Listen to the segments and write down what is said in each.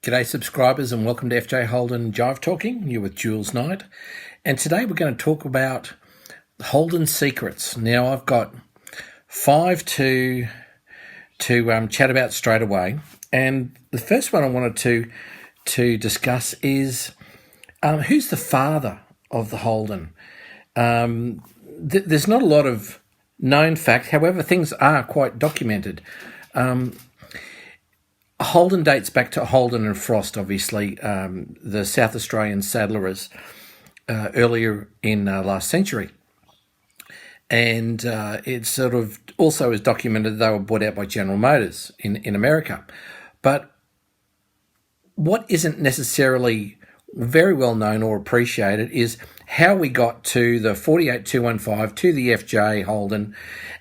G'day subscribers and welcome to FJ Holden JIVE Talking. You're with Jules Knight. And today we're going to talk about Holden secrets. Now I've got 5 to chat about straight away. And the first one I wanted to discuss is who's the father of the Holden? There's not a lot of known fact, however things are quite documented. Holden dates back to Holden and Frost, obviously, the South Australian saddlerers earlier in last century. And it sort of also is documented they were bought out by General Motors in America. But what isn't necessarily very well known or appreciated is how we got to the 48215 to the FJ Holden,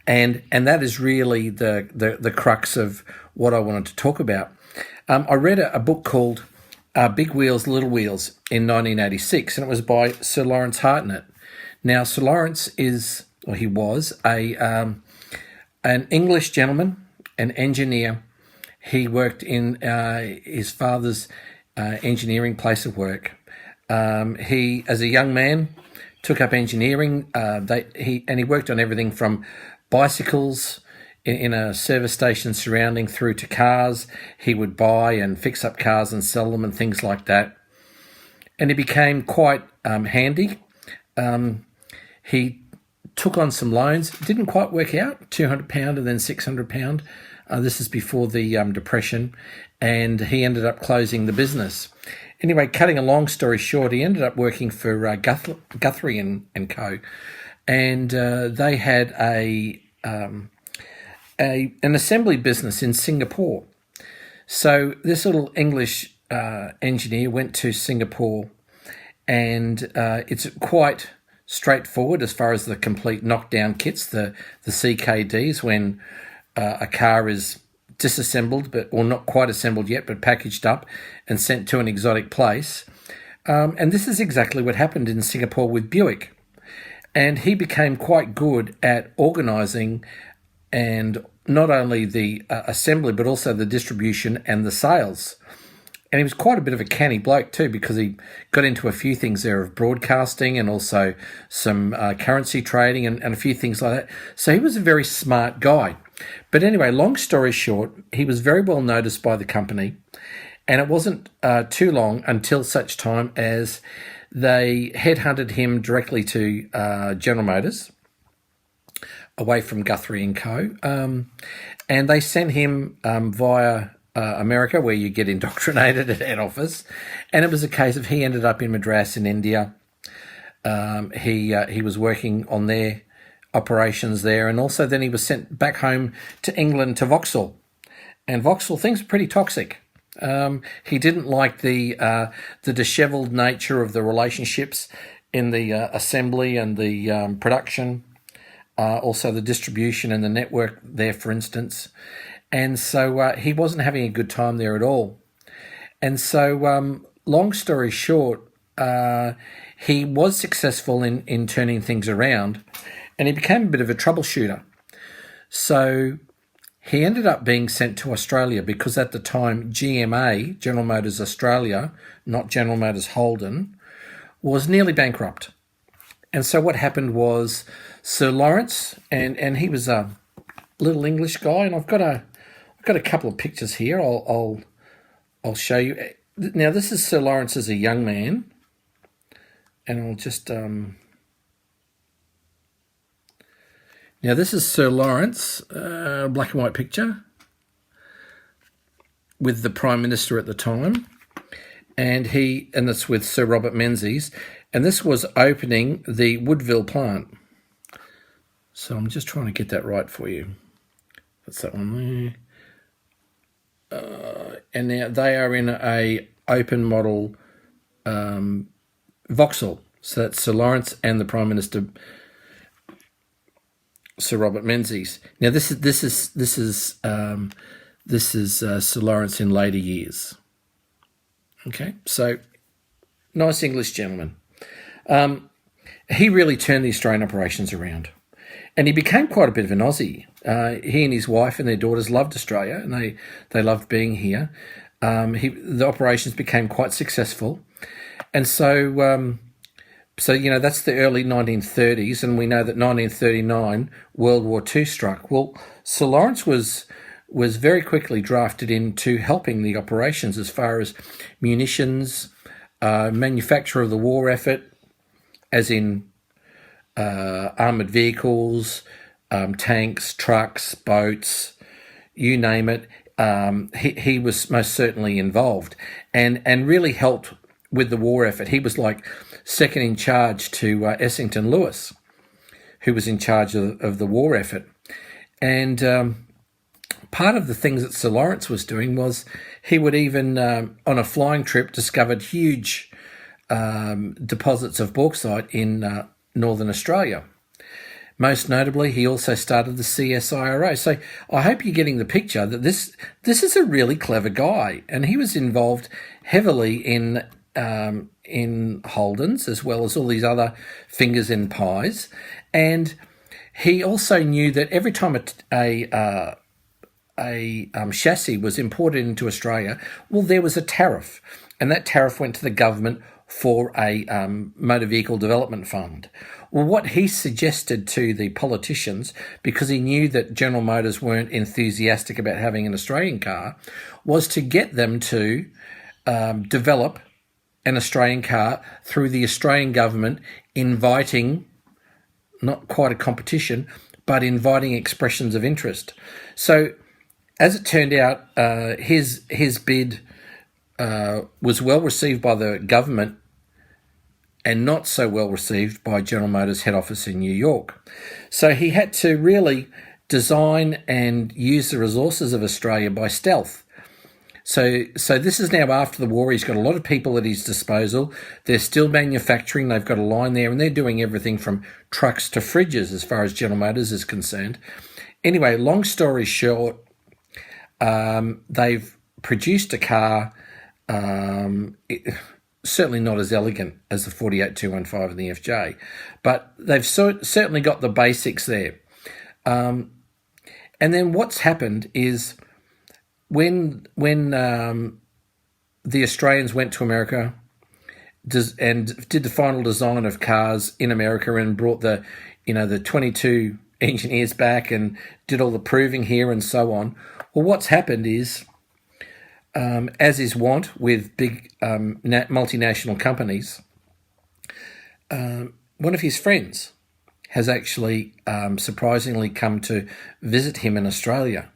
and that is really the crux of what I wanted to talk about. I read a book called Big Wheels, Little Wheels in 1986, and it was by Sir Lawrence Hartnett. Now, Sir Lawrence he was an English gentleman, an engineer. He worked in his father's engineering place of work. He, as a young man, took up engineering. He worked on everything from bicycles in a service station surrounding through to cars. He would buy and fix up cars and sell them and things like that. And he became quite handy. He took on some loans. Didn't quite work out, £200 and then £600. This is before the Depression. And he ended up closing the business. Anyway, cutting a long story short, he ended up working for Guthrie and Co. And they had an assembly business in Singapore. So this little English engineer went to Singapore, and it's quite straightforward as far as the complete knockdown kits, the CKDs, when a car is disassembled, or not quite assembled yet, but packaged up and sent to an exotic place. And this is exactly what happened in Singapore with Buick. And he became quite good at organising and not only the assembly, but also the distribution and the sales. And he was quite a bit of a canny bloke too, because he got into a few things there of broadcasting and also some currency trading and a few things like that. So he was a very smart guy. But anyway, long story short, he was very well noticed by the company. And it wasn't too long until such time as they headhunted him directly to General Motors, away from Guthrie and Co. And they sent him via America, where you get indoctrinated at head office. And it was a case of he ended up in Madras in India. He was working on their operations there, and also then he was sent back home to England to Vauxhall. And Vauxhall, things were pretty toxic. He didn't like the dishevelled nature of the relationships in the assembly and the production. Also the distribution and the network there, for instance. And so he wasn't having a good time there at all. And so long story short, he was successful in turning things around, and he became a bit of a troubleshooter. So he ended up being sent to Australia because at the time GMA, General Motors Australia, not General Motors Holden, was nearly bankrupt. And so what happened was Sir Lawrence, and he was a little English guy, and I've got a couple of pictures here. I'll show you. Now this is Sir Lawrence as a young man, and I'll just now this is Sir Lawrence, black and white picture with the Prime Minister at the time, and it's with Sir Robert Menzies, and this was opening the Woodville plant. So I'm just trying to get that right for you. That's that one there. And now they are in a open model Vauxhall. So that's Sir Lawrence and the Prime Minister, Sir Robert Menzies. Now this is Sir Lawrence in later years. Okay, so nice English gentleman. He really turned the Australian operations around. And he became quite a bit of an Aussie. He and his wife and their daughters loved Australia, and they loved being here. The operations became quite successful, and so that's the early 1930s, and we know that 1939 World War II struck. Well, Sir Lawrence was very quickly drafted into helping the operations as far as munitions, manufacture of the war effort, as in armoured vehicles, tanks, trucks, boats, you name it. He was most certainly involved and really helped with the war effort. He was like second in charge to Essington Lewis, who was in charge of the war effort. And part of the things that Sir Lawrence was doing was he would even, on a flying trip, discovered huge deposits of bauxite in Northern Australia. Most notably, he also started the CSIRO. So I hope you're getting the picture that this is a really clever guy, and he was involved heavily in Holden's as well as all these other fingers in pies. And he also knew that every time a chassis was imported into Australia, well, there was a tariff, and that tariff went to the government for a motor vehicle development fund. Well, what he suggested to the politicians, because he knew that General Motors weren't enthusiastic about having an Australian car, was to get them to develop an Australian car through the Australian government inviting, not quite a competition, but inviting expressions of interest. So as it turned out, his bid was well received by the government and not so well received by General Motors head office in New York. So he had to really design and use the resources of Australia by stealth. So this is now after the war. He's got a lot of people at his disposal. They're still manufacturing. They've got a line there, and they're doing everything from trucks to fridges as far as General Motors is concerned. Anyway, long story short, they've produced a car, certainly not as elegant as the 48215 and the FJ, but they've certainly got the basics there. And then what's happened is when the Australians went to America and did the final design of cars in America and brought the 22 engineers back and did all the proving here and so on. Well, what's happened is, as is wont with big multinational companies, one of his friends has actually surprisingly come to visit him in Australia.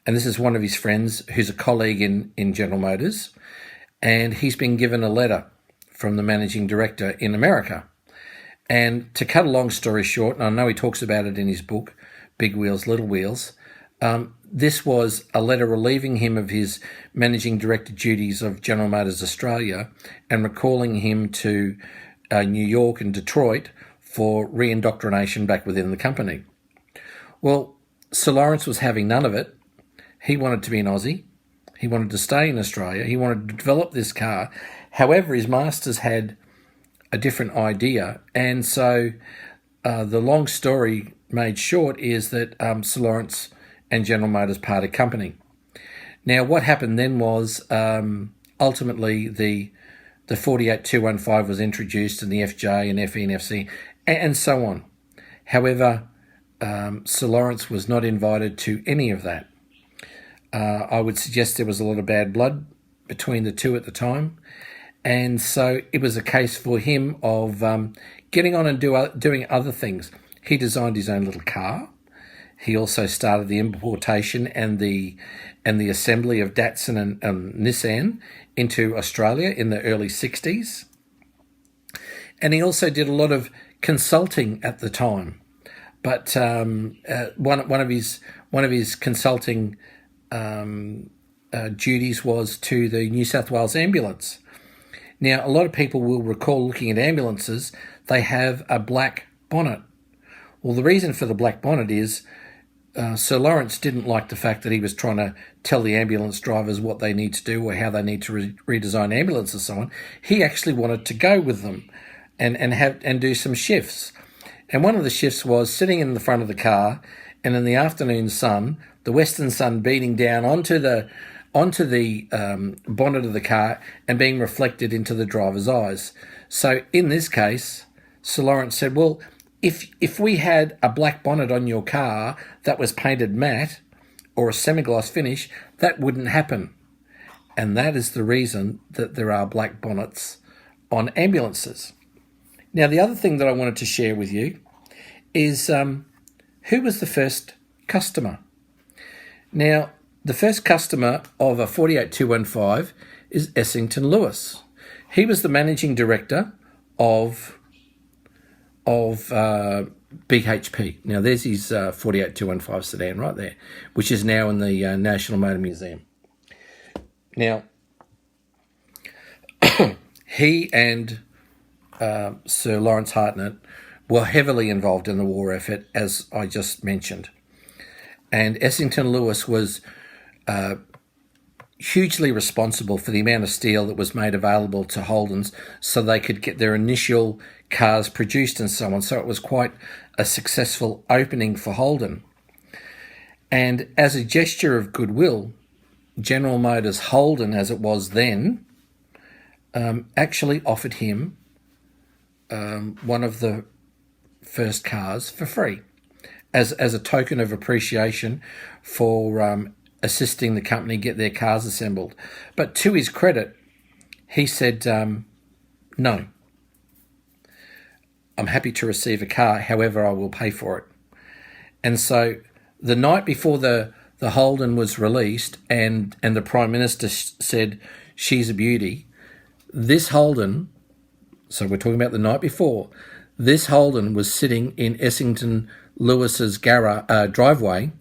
And this is one of his friends who's a colleague in General Motors, and he's been given a letter from the managing director in America. And to cut a long story short, and I know he talks about it in his book, Big Wheels, Little Wheels, this was a letter relieving him of his managing director duties of General Motors Australia and recalling him to New York and Detroit for re-indoctrination back within the company. Well, Sir Lawrence was having none of it. He wanted to be an Aussie. He wanted to stay in Australia. He wanted to develop this car. However, his masters had a different idea. And so the long story made short is that Sir Lawrence and General Motors parted company. Now, what happened then was ultimately the 48215 was introduced and the FJ and FE and FC and so on. However, Sir Lawrence was not invited to any of that. I would suggest there was a lot of bad blood between the two at the time. And so it was a case for him of getting on and doing other things. He designed his own little car. He also started the importation and the assembly of Datsun and Nissan into Australia in the early 60s. And he also did a lot of consulting at the time. But one of his consulting duties was to the New South Wales Ambulance. Now, a lot of people will recall looking at ambulances, they have a black bonnet. Well, the reason for the black bonnet is Sir Lawrence didn't like the fact that he was trying to tell the ambulance drivers what they need to do or how they need to redesign ambulances and so on. He actually wanted to go with them and do some shifts. And one of the shifts was sitting in the front of the car and in the afternoon sun, the western sun beating down onto the onto the bonnet of the car and being reflected into the driver's eyes. So in this case, Sir Lawrence said, well, if we had a black bonnet on your car that was painted matte or a semi-gloss finish, that wouldn't happen. And that is the reason that there are black bonnets on ambulances. Now, the other thing that I wanted to share with you is who was the first customer? Now, the first customer of a 48215 is Essington Lewis. He was the managing director of BHP. Now, there's his 48215 sedan right there, which is now in the National Motor Museum. Now, he and Sir Lawrence Hartnett were heavily involved in the war effort, as I just mentioned. And Essington Lewis was hugely responsible for the amount of steel that was made available to Holdens so they could get their initial cars produced and so on. So it was quite a successful opening for Holden. And as a gesture of goodwill, General Motors Holden, as it was then, actually offered him one of the first cars for free as a token of appreciation for assisting the company get their cars assembled. But to his credit, he said, no, I'm happy to receive a car, however I will pay for it. And so the night before the Holden was released and the Prime Minister said, she's a beauty, this Holden, so we're talking about the night before, this Holden was sitting in Essington Lewis's driveway,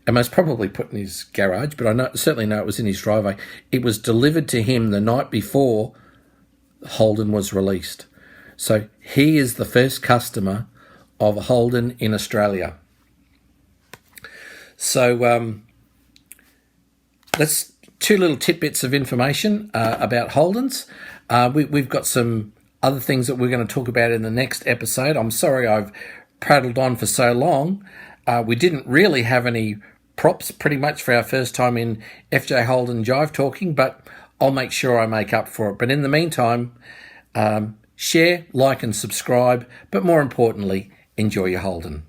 and most probably put in his garage, but I certainly know it was in his driveway. It was delivered to him the night before Holden was released. So he is the first customer of Holden in Australia. So that's two little tidbits of information about Holdens. We've got some other things that we're going to talk about in the next episode. I'm sorry I've prattled on for so long. We didn't really have any props pretty much for our first time in FJ Holden Jive talking, but I'll make sure I make up for it. But in the meantime, share, like and subscribe, but more importantly, enjoy your Holden.